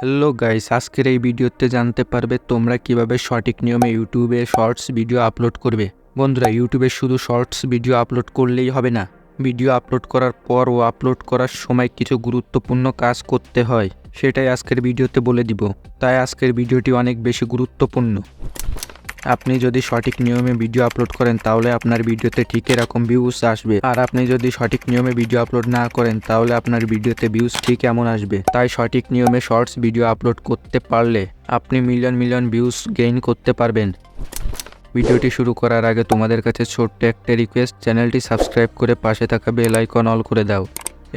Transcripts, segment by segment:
Hello guys, আজকের এই ভিডিওতে জানতে পারবে তোমরা কিভাবে সঠিক নিয়মে ইউটিউবে শর্টস ভিডিও আপলোড করবে। বন্ধুরা, ইউটিউবে শুধু শর্টস ভিডিও আপলোড করলেই হবে না, ভিডিও আপলোড করার পর ও আপলোড করার সময় কিছু গুরুত্বপূর্ণ কাজ করতে হয়, সেটাই আজকের ভিডিওতে বলে দিব। তাই আজকের ভিডিওটি অনেক বেশি গুরুত্বপূর্ণ। আপনি যদি সঠিক নিয়মে ভিডিও আপলোড করেন তাহলে আপনার ভিডিওতে ঠিক এরকম ভিউজ আসবে, আর আপনি যদি সঠিক নিয়মে ভিডিও আপলোড না করেন তাহলে আপনার ভিডিওতে ভিউজ ঠিক এমন আসবে। তাই সঠিক নিয়মে শর্টস ভিডিও আপলোড করতে পারলে আপনি মিলিয়ন মিলিয়ন ভিউজ গেইন করতে পারবেন। ভিডিওটি শুরু করার আগে তোমাদের কাছে ছোট্ট একটা রিকোয়েস্ট, চ্যানেলটি সাবস্ক্রাইব করে পাশে থাকা বেল আইকন অল করে দাও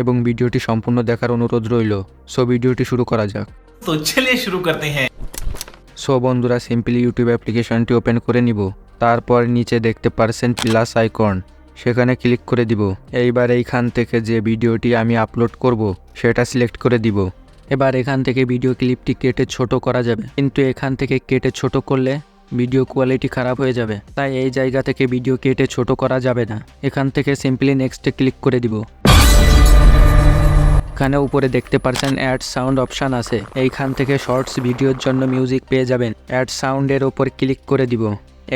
এবং ভিডিওটি সম্পূর্ণ দেখার অনুরোধ রইল। সো ভিডিওটি শুরু করা যাক। তো চলিয়ে শুরু করতে হ্যাঁ। সো বন্ধুরা, সিম্পলি ইউটিউব অ্যাপ্লিকেশনটি ওপেন করে নিব। তারপর নিচে দেখতে পারছেন প্লাস আইকন, সেখানে ক্লিক করে দিব। এইবার এইখান থেকে যে ভিডিওটি আমি আপলোড করব সেটা সিলেক্ট করে দিব। এবার এখান থেকে ভিডিও ক্লিপটি কেটে ছোট করা যাবে, কিন্তু এখান থেকে কেটে ছোট করলে ভিডিও কোয়ালিটি খারাপ হয়ে যাবে। তাই এই জায়গা থেকে ভিডিও কেটে ছোট করা যাবে না। এখান থেকে সিম্পলি নেক্সটে ক্লিক করে দিব। এখানে উপরে দেখতে পাচ্ছেন অ্যাড সাউন্ড অপশান আছে, এইখান থেকে শর্টস ভিডিওর জন্য মিউজিক পেয়ে যাবেন। অ্যাড সাউন্ডের ওপর ক্লিক করে দিব।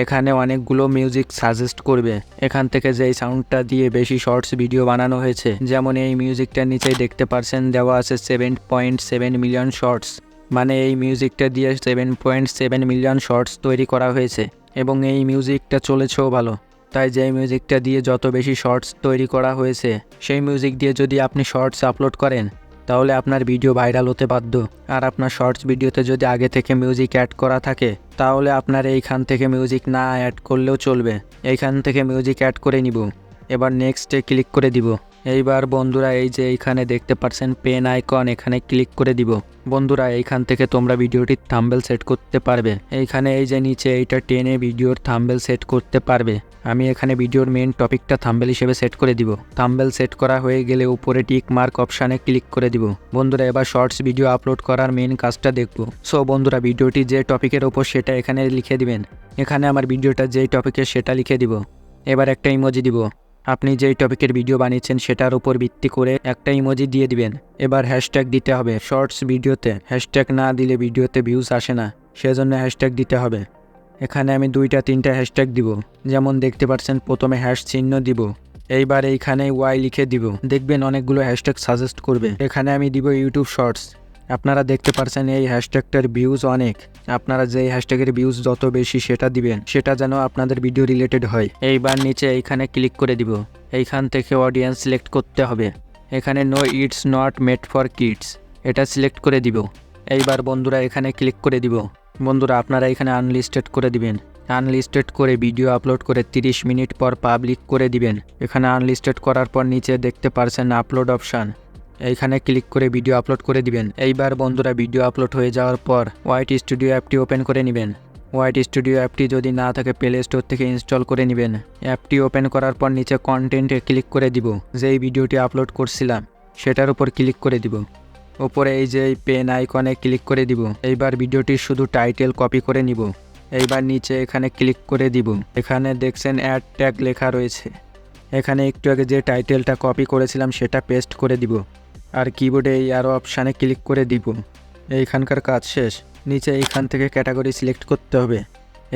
এখানে অনেকগুলো মিউজিক সাজেস্ট করবে, এখান থেকে যেই সাউন্ডটা দিয়ে বেশি শর্টস ভিডিও বানানো হয়েছে, যেমন এই মিউজিকটার নিচেই দেখতে পাচ্ছেন দেওয়া আছে 7.7 মিলিয়ন শর্টস, মানে এই মিউজিকটা দিয়ে 7.7 মিলিয়ন শর্টস তৈরি করা হয়েছে এবং এই মিউজিকটা চলেছেও ভালো। তাই যেই মিউজিকটা দিয়ে যত বেশি শর্টস তৈরি করা হয়েছে, সেই মিউজিক দিয়ে যদি আপনি শর্টস আপলোড করেন তাহলে আপনার ভিডিও ভাইরাল হতে বাধ্য। আর আপনার শর্টস ভিডিওতে যদি আগে থেকে মিউজিক অ্যাড করা থাকে তাহলে আপনার এইখান থেকে মিউজিক না অ্যাড করলেও চলবে, এইখান থেকে মিউজিক অ্যাড করে নিব। এবার নেক্সটে ক্লিক করে দিব। এইবার বন্ধুরা, এই যে এইখানে দেখতে পাচ্ছেন পেন আইকন, এখানে ক্লিক করে দিব। বন্ধুরা, এইখান থেকে তোমরা ভিডিওটির থাম্বনেল সেট করতে পারবে। এইখানে এই যে নিচে এইটা টেনে ভিডিওর থাম্বনেল সেট করতে পারবে। আমি এখানে ভিডিওর মেন টপিকটা থাম্বনেল হিসেবে সেট করে দিব। থাম্বনেল সেট করা হয়ে গেলে উপরে টিক মার্ক অপশানে ক্লিক করে দিব। বন্ধুরা, এবার শর্টস ভিডিও আপলোড করার মেন কাজটা দেখব। সো বন্ধুরা, ভিডিওটি যে টপিকের ওপর সেটা এখানে লিখে দিবেন। এখানে আমার ভিডিওটা যেই টপিকের সেটা লিখে দিব। এবার একটা ইমোজি দিব। আপনি যেই টপিকের ভিডিও বানিয়েছেন সেটার উপর ভিত্তি করে একটা ইমোজি দিয়ে দিবেন। এবার হ্যাশট্যাগ দিতে হবে। শর্টস ভিডিওতে হ্যাশট্যাগ না দিলে ভিডিওতে ভিউজ আসে না, সেজন্য হ্যাশট্যাগ দিতে হবে। এখানে আমি 2-3টা হ্যাশট্যাগ দিব, যেমন দেখতে পাচ্ছেন প্রথমে হ্যাশ চিহ্ন দিব। এইবার এইখানে ওয়াই লিখে দিব, দেখবেন অনেকগুলো হ্যাশট্যাগ সাজেস্ট করবে। এখানে আমি দিব ইউটিউব শর্টস। আপনারা দেখতে পাচ্ছেন এই হ্যাশট্যাগটার ভিউজ অনেক। আপনারা যেই হ্যাশট্যাগের ভিউজ যত বেশি সেটা দিবেন, সেটা যেন আপনাদের ভিডিও রিলেটেড হয়। এইবার নিচে এইখানে ক্লিক করে দিব। এইখান থেকে অডিয়েন্স সিলেক্ট করতে হবে। এখানে no it's not made for kids, এটা সিলেক্ট করে দিব। এইবার বন্ধুরা এখানে ক্লিক করে দিব। বন্ধুরা, আপনারা এখানে আনলিস্টেড করে দিবেন। আনলিস্টেড করে ভিডিও আপলোড করে 30 মিনিট পর পাবলিক করে দিবেন। এখানে আনলিস্টেড করার পর নিচে দেখতে পারছেন আপলোড অপশান, এইখানে ক্লিক করে ভিডিও আপলোড করে দিবেন। এইবার বন্ধুরা, ভিডিও আপলোড হয়ে যাওয়ার পর হোয়াইট স্টুডিও অ্যাপটি ওপেন করে নেবেন। হোয়াইট স্টুডিও অ্যাপটি যদি না থাকে প্লে স্টোর থেকে ইনস্টল করে নেবেন। অ্যাপটি ওপেন করার পর নিচে কন্টেন্টে ক্লিক করে দিব। যেই ভিডিওটি আপলোড করছিলাম সেটার উপর ক্লিক করে দিব। ওপরে এই যে পেন আইকনে ক্লিক করে দিব। এইবার ভিডিওটির শুধু টাইটেল কপি করে নিব। এইবার নিচে এখানে ক্লিক করে দিব। এখানে দেখছেন অ্যাড ট্যাগ লেখা রয়েছে, এখানে একটু আগে যে টাইটেলটা কপি করেছিলাম সেটা পেস্ট করে দিব। আর কিবোর্ডে এই আরও অপশানে ক্লিক করে দিব। এইখানকার কাজ শেষ। নিচে এইখান থেকে ক্যাটাগরি সিলেক্ট করতে হবে।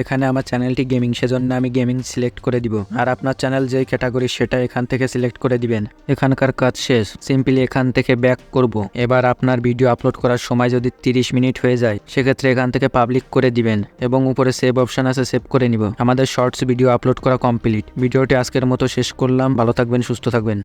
এখানে আমার চ্যানেলটি গেমিং, সেজন্য আমি গেমিং সিলেক্ট করে দিব। আর আপনার চ্যানেল যেই ক্যাটাগরি সেটা এখান থেকে সিলেক্ট করে দিবেন। এখানকার কাজ শেষ। সিম্পলি এখান থেকে ব্যাক করব। এবার আপনার ভিডিও আপলোড করার সময় যদি 30 মিনিট হয়ে যায় সেক্ষেত্রে এখান থেকে পাবলিক করে দিবেন এবং উপরে সেভ অপশান আছে, সেভ করে নিব। আমাদের শর্টস ভিডিও আপলোড করা কমপ্লিট। ভিডিওটি আজকের মতো শেষ করলাম। ভালো থাকবেন, সুস্থ থাকবেন।